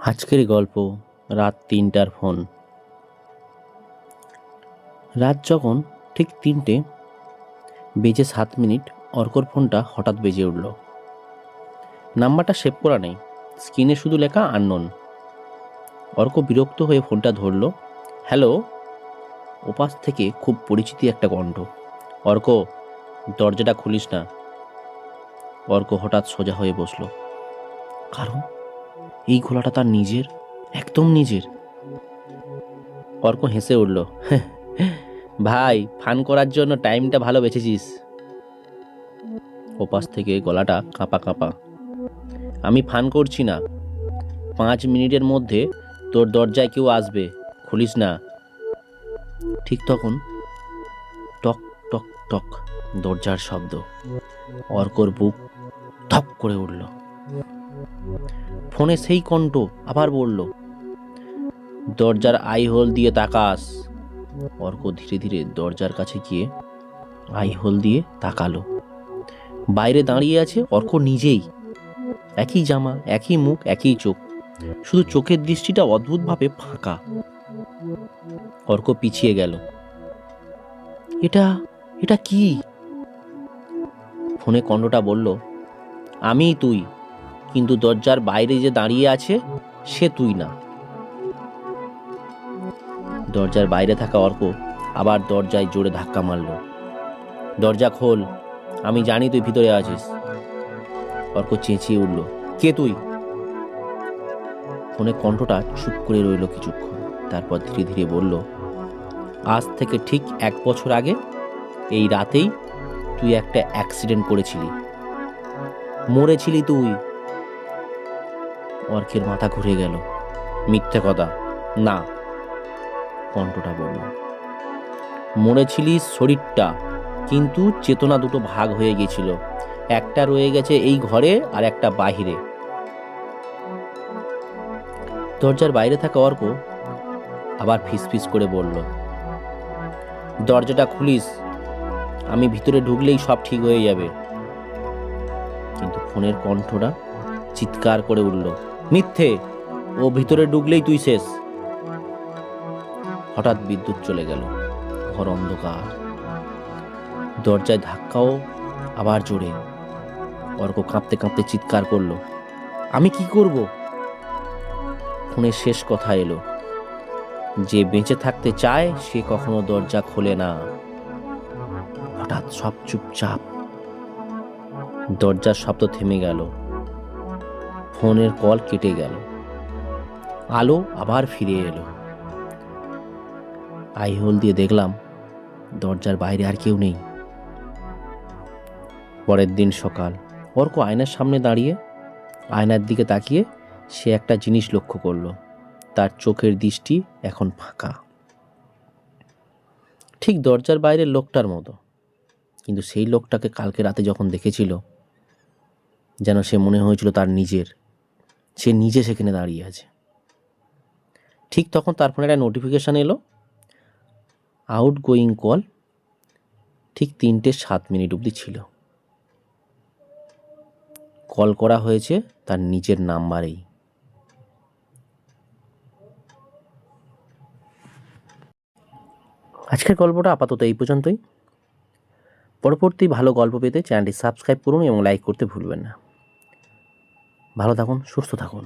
আজকের গল্প রাত ৩টার ফোন। রাত যখন ঠিক ৩টে বেজে ৭ মিনিট অর্কর ফোনটা হঠাৎ বেজে উঠল। নাম্বারটা সেভ করা নেই, স্ক্রিনে শুধু লেখা আননোন। অর্ক বিরক্ত হয়ে ফোনটা ধরল। হ্যালো। ওপাশ থেকে খুব পরিচিতি একটা কণ্ঠ। অর্ক, দরজাটা খুলিস না। অর্ক হঠাৎ সোজা হয়ে বসল, কারণ এই গলাটা তার নিজের, একদম নিজের। অর্ক হেসে উঠল, ভাই, ফান করার জন্য টাইমটা ভালো বেছেছিস। ওপাশ থেকে গলাটা কাঁপা কাঁপা। আমি ফান করছি না, 5 মিনিটের মধ্যে তোর দরজায় কেউ আসবে, খুলিস না। ঠিক তখন টক টক টক দরজার শব্দ। অর্কর বুক ধপ করে উঠল। ফোনে সেই কণ্ঠ আবার বলল, দরজার আই হোল দিয়ে তাকাস। অর্ক ধীরে ধীরে দরজার কাছে গিয়ে আই হোল দিয়ে তাকালো। বাইরে দাঁড়িয়ে আছে অর্ক নিজেই, একই জামা, একই মুখ, একই চোখ, শুধু চোখের দৃষ্টিটা অদ্ভুতভাবে ফাঁকা। অর্ক পিছিয়ে গেল। এটা এটা কি? ফোনে কণ্ঠটা বলল, আমিই তুই, কিন্তু দরজার বাইরে যে দাঁড়িয়ে আছে সে তুই না। দরজার বাইরে থাকা অর্ক আবার দরজায় জোরে ধাক্কা মারল। দরজা খোল, আমি জানি তুই ভিতরে আছিস। অর্ক চেঁচিয়ে উঠল, কে তুই? ফোনে কণ্ঠটা চুপ করে রইল কিছুক্ষণ, তারপর ধীরে ধীরে বলল, আজ থেকে ঠিক 1 বছর আগে এই রাতেই তুই একটা অ্যাক্সিডেন্ট করেছিলি, মরেছিলি তুই। অর্কের মাথা ঘুরে গেল। মিথ্যে কথা। না, কণ্ঠটা বলল, মরেছিলিস শরীরটা, কিন্তু চেতনা দুটো ভাগ হয়ে গেছিল, একটা রয়ে গেছে এই ঘরে আর একটা বাহিরে। দরজার বাইরে থাকা অর্ক আবার ফিসফিস করে বলল, দরজাটা খুলিস, আমি ভিতরে ঢুকলেই সব ঠিক হয়ে যাবে। কিন্তু ফোনের কণ্ঠটা চিৎকার করে উঠল, মিথ্যে, ও ভিতরে ঢুকলেই তুই শেষ। হঠাৎ বিদ্যুৎ চলে গেল, ঘর অন্ধকার। দরজায় ধাক্কাও আবার জোরে। অর্ক কাঁপতে কাঁপতে চিৎকার করলো, আমি কি করব? ফোনের শেষ কথা এলো, যে বেঁচে থাকতে চায় সে কখনো দরজা খোলে না। হঠাৎ সব চুপচাপ। দরজার শব্দ থেমে গেল, ফোনের কল কেটে গেল, আলো আবার ফিরে এলো। আই হোল দিয়ে দেখলাম দরজার বাইরে আর কেউ নেই। পরের দিন সকাল, অর্ক আয়নার সামনে দাঁড়িয়ে আয়নার দিকে তাকিয়ে সে একটা জিনিস লক্ষ্য করলো, তার চোখের দৃষ্টি এখন ফাঁকা, ঠিক দরজার বাইরের লোকটার মতো। কিন্তু সেই লোকটাকে কালকে রাতে যখন দেখেছিল, যেন সে মনে হয়েছিল তার নিজের, সে নিজে সেখানে দাঁড়িয়ে আছে। ঠিক তখন তার ফোনে একটা নোটিফিকেশান এলো, আউটগোয়িং কল, ঠিক 3টে 7 মিনিট অবধি ছিল। কল করা হয়েছে তার নিজের নাম্বারেই। আজকের গল্পটা আপাতত এই পর্যন্তই। পরবর্তী ভালো গল্প পেতে চ্যানেলটি সাবস্ক্রাইব করুন এবং লাইক করতে ভুলবেন না। ভালো থাকুন, সুস্থ থাকুন।